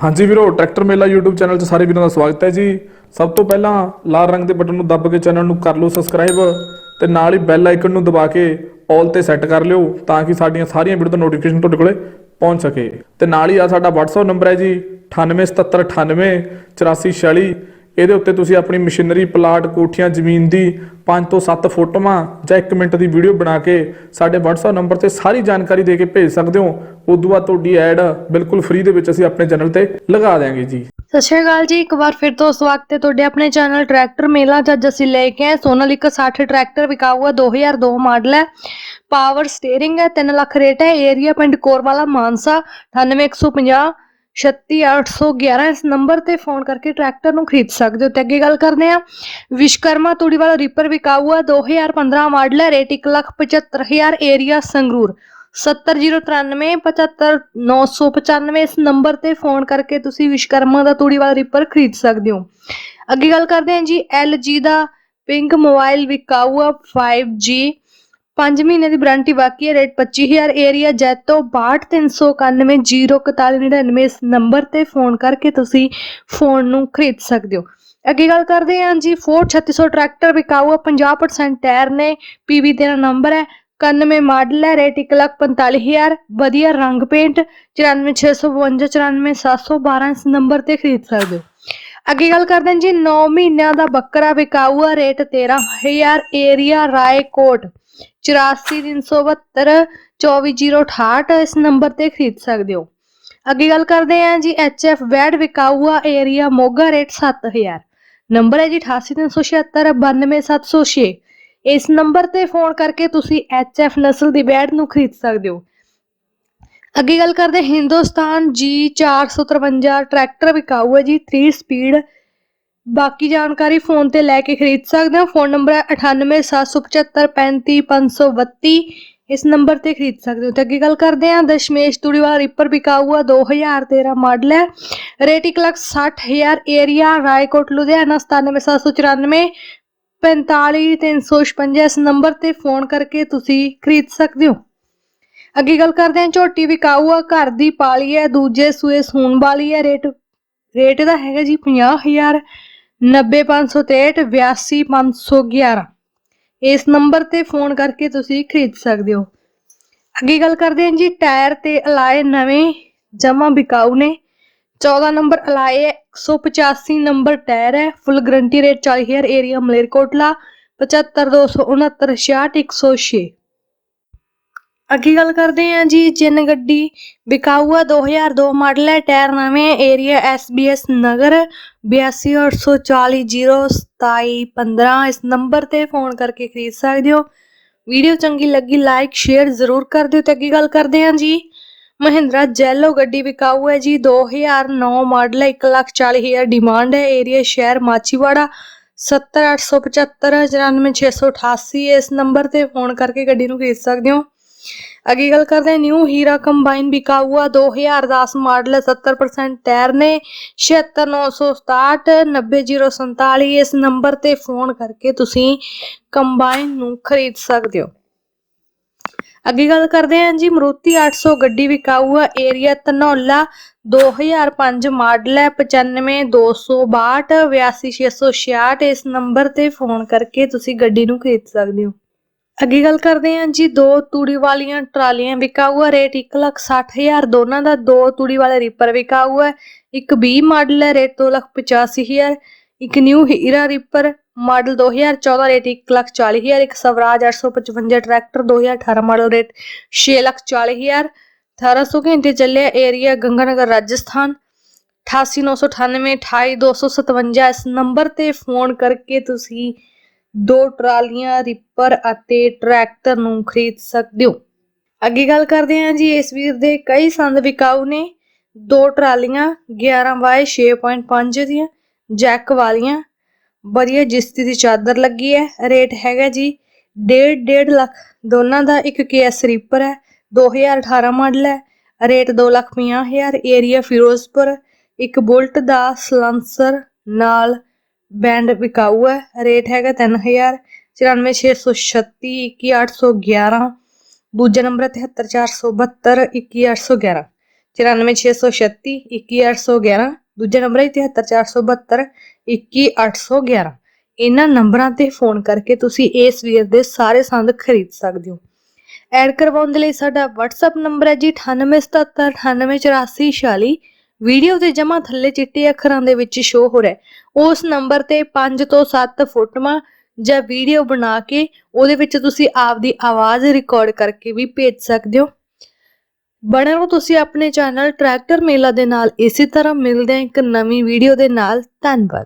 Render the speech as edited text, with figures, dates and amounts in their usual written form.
हाँ जी वीरो, ट्रैक्टर मेला YouTube channel 'ਚ ਸਾਰੇ ਵੀਰਾਂ ਦਾ ਸਵਾਗਤ ਹੈ ਜੀ। ਸਭ ਤੋਂ ਪਹਿਲਾਂ ਲਾਲ ਰੰਗ ਦੇ ਬਟਨ ਨੂੰ ਦੱਬ ਕੇ ਚੈਨਲ ਨੂੰ ਕਰ ਲਓ ਸਬਸਕ੍ਰਾਈਬ ਤੇ ਨਾਲ ਹੀ ਬੈਲ ਆਈਕਨ ਨੂੰ ਦਬਾ ਕੇ ਆਲ ਤੇ ਸੈੱਟ ਕਰ ਲਿਓ ਤਾਂ ਕਿ ਸਾਡੀਆਂ ਸਾਰੀਆਂ ਵੀਡੀਓ ਦਾ ਨੋਟੀਫਿਕੇਸ਼ਨ ਤੁਹਾਡੇ ਕੋਲੇ ਪਹੁੰਚ ਸਕੇ। ਤੇ ਨਾਲ ਹੀ ਆ ਸਾਡਾ WhatsApp ਨੰਬਰ ਹੈ ਜੀ 9877988446। ਇਹਦੇ ਉੱਤੇ ਤੁਸੀਂ ਆਪਣੀ ਮਸ਼ੀਨਰੀ, ਪਲਾਟ, ਕੋਠੀਆਂ, ਜ਼ਮੀਨ ਦੀ 5 ਤੋਂ 7 ਫੋਟੋਆਂ ਜਾਂ 1 ਮਿੰਟ ਦੀ ਵੀਡੀਓ ਬਣਾ ਕੇ ਸਾਡੇ WhatsApp ਨੰਬਰ ਤੇ ਸਾਰੀ ਜਾਣਕਾਰੀ ਦੇ ਕੇ ਭੇਜ ਸਕਦੇ ਹੋ। ਉਦੋਂ ਬਾਅਦ ਤੁਹਾਡੀ ਐਡ ਬਿਲਕੁਲ ਫ੍ਰੀ ਦੇ ਵਿੱਚ ਅਸੀਂ ਆਪਣੇ ਚੈਨਲ ਤੇ ਲਗਾ ਦੇਵਾਂਗੇ ਜੀ। ਸਤਿ ਸ਼੍ਰੀ ਅਕਾਲ ਜੀ, ਇੱਕ ਵਾਰ ਫਿਰ ਤੋਂ ਸਵਾਗਤ ਹੈ ਤੁਹਾਡੇ ਆਪਣੇ ਚੈਨਲ ਟਰੈਕਟਰ ਮੇਲਾ। ਅੱਜ ਅਸੀਂ ਲੈ ਕੇ ਆਏ सोनालिका 60 ट्रैक्टर बिका हुआ 2002 मॉडल है, पावर स्टीयरिंग है, 3 लाख रेट है। एरिया पिंड कोरवाला मानसा 98 150 36 811 इस नंबर ते फोन करके ट्रैक्टर ਨੂੰ ਖਰੀਦ ਸਕਦੇ ਹੋ। ਤੇ ਅੱਗੇ ਗੱਲ ਕਰਦੇ ਆ ਵਿਸ਼ਕਰਮਾ ਤੂੜੀ ਵਾਲਾ ਰੀਪਰ ਵਿਕਾ हुआ 2015 मॉडल है, रेट 1,75,000, एरिया संगरूर 7009 75995 इस नंबर ते फोन करके तुसी विश्वकर्मा दा तूड़ी वाला रीपर खरीद सकते हो। अगे गल करते हैं जी LG दा पिंक मोबाइल विका हुआ 5G 5 महीने की वारंटी बाकी है, रेट 25,000, एरिया जैतो 62 391 041 इस नंबर ते फोन करके तुसी फोन नू खरीद सकते हो। अगे गल करते हैं जी फोर्ड 3600 ट्रैक्टर विका हुआ 50% टायर ने, PV 13 नंबर है, 91 मॉडल है, रेट 1,45,000, वधिया रंग पेंट 94 652 94 712 इस नंबर ते खरीद सकते हो। अगे गल करते हैं जी 9 महीनों का बकरा विका हुआ, रेट 13,000, एरिया रायकोट 84 372 24 068 इस नंबर ते खरीद सकते हो। अगे गल करते हैं जी HF वैड विका हुआ, एरिया मोगा, रेट 7,000, नंबर है जी 88 376 92 706 इस नंबर ते फोन करके तुसी HF नस्ल की बैड नू खरीद सकते हो। अगे गल करते हिंदुस्तान G453 ट्रैक्टर विका हुआ जी 3 स्पीड, बाकी जानकारी फोन ते लैके खरीद सकते हो। फोन नंबर है 98 775 35 532 इस नंबर ते खरीद सकते हो। तो अगे गल करते हैं दशमेश तूड़ी वाला रीपर विका हुआ 2013 मॉडल है, रेट 1,60,000, एरिया रायकोट लुधियाना 97 794 45 356 इस नंबर ते फोन करके तुसी खरीद सकते हो। अगे गल करते हैं झोटी विका हुआ घर दी पाली है, दूजे सूए सून वाली है, रेट दा हैगा जी 50,000, 90 563 82 511 इस नंबर ते फोन करके तुसी खरीद सकते हो। अगे गल करते हैं जी टायर ते अलाए नवें जमा बिकाऊ ने, 14 नंबर अलाए है, 185 नंबर टायर है, full guarantee, rate 40,000, area Malerkotla 75 269 66 106। अगे गल करते हैं जी जिन गड्डी बिका हुआ 2002 मॉडल है, टायर नवे, एरिया SBS नगर 82 840 027 15 इस नंबर ते फोन करके खरीद सकते हो। वीडियो चंगी लगी लाइक शेयर जरूर कर दियो। तो अगे गल करते हैं जी महिंद्रा जैलो गड्डी बिका हुआ है जी 2009 मॉडल है, 1,40,000 डिमांड है, एरिया शहर माचीवाड़ा 70 875 94 688 इस नंबर ते फोन करके गड्डी नू खरीद सकते हो। अगे गल करते हैं न्यू हीरा कंबाइन बिका हुआ 2010 मॉडल है, 70% टायर ने, 76 967 90 047 इस नंबर ते फोन करके तुसी कंबाइन नू खरीद सकते हो। अगे गल करते हैं जी मारुति 800 गड्डी विका हुआ, एरिया धनौला 2005 मॉडल है, 95 262 82 666 इस नंबर ते फोन करके तुसी गड्डी नू खरीद सकते हो। अगे गल करते हैं जी 2 तूड़ी वालियां ट्रालियां विका हुआ, रेट 1,60,000 दोनों का। 2 तूड़ी वाले रीपर विका हुआ है, एक 20 मॉडल है, रेट 2,85,000, एक न्यू हीरा रीपर मॉडल 2014, रेट 1,40,000, एक स्वराज 855 ट्रैक्टर 2018 मॉडल, रेट 6,40,000, 1800 घंटे चले, एरिया गंगानगर राजस्थान 88 998 28 257 इस नंबर ते फोन करके तुसी 2 ट्रालियां रीपर अते ट्रैक्टर नू खरीद सकते हो। अगे गल करते हैं जी इस वीर दे कई संद विकाऊ ने, 2 ट्रालियां 11/6.5 दियां जैक वालियां, बढ़िया जिस्ती दी चादर लगी है, रेट हैगा जी 1.5 लाख दोनों का। एक KS रीपर है 2018 मॉडल है, रेट 2,50,000, एरिया फिरोजपुर, एक बुलट दा सलांसर नाल बैंड विकाऊ है, रेट हैगा 3,000, 94 636 21 811 दूजा नंबर 73 472 21 811 94636 21811। ਦੂਜਾ ਨੰਬਰ ਹੈ 73472 21811। ਇਹਨਾਂ ਨੰਬਰਾਂ ਤੇ ਫੋਨ ਕਰਕੇ ਤੁਸੀਂ ਇਸ ਵੀਰ ਦੇ ਸਾਰੇ ਸੰਦ ਖਰੀਦ ਸਕਦੇ ਹੋ। ਐਡ ਕਰਵਾਉਣ ਦੇ ਲਈ ਸਾਡਾ WhatsApp ਨੰਬਰ ਹੈ ਜੀ 9877988446। ਵੀਡੀਓ ਦੇ ਜਮਾ ਥੱਲੇ ਚਿੱਟੇ ਅੱਖਰਾਂ ਦੇ ਵਿੱਚ ਸ਼ੋ ਹੋ ਰਿਹਾ ਉਸ ਨੰਬਰ ਤੇ 5 ਤੋਂ 7 ਫੋਟੋਆਂ ਜਾਂ ਵੀਡੀਓ ਬਣਾ ਕੇ ਉਹਦੇ ਵਿੱਚ ਤੁਸੀਂ ਆਪਦੀ ਆਵਾਜ਼ ਰਿਕਾਰਡ ਕਰਕੇ ਵੀ ਭੇਜ ਸਕਦੇ ਹੋ। ਬਣੇ ਰਹੋ ਤੁਸੀਂ ਆਪਣੇ ਚੈਨਲ ਟਰੈਕਟਰ ਮੇਲਾ ਦੇ ਨਾਲ। ਇਸੇ ਤਰ੍ਹਾਂ ਮਿਲਦੇ ਹਾਂ ਇੱਕ ਨਵੀਂ ਵੀਡੀਓ ਦੇ ਨਾਲ। ਧੰਨਵਾਦ।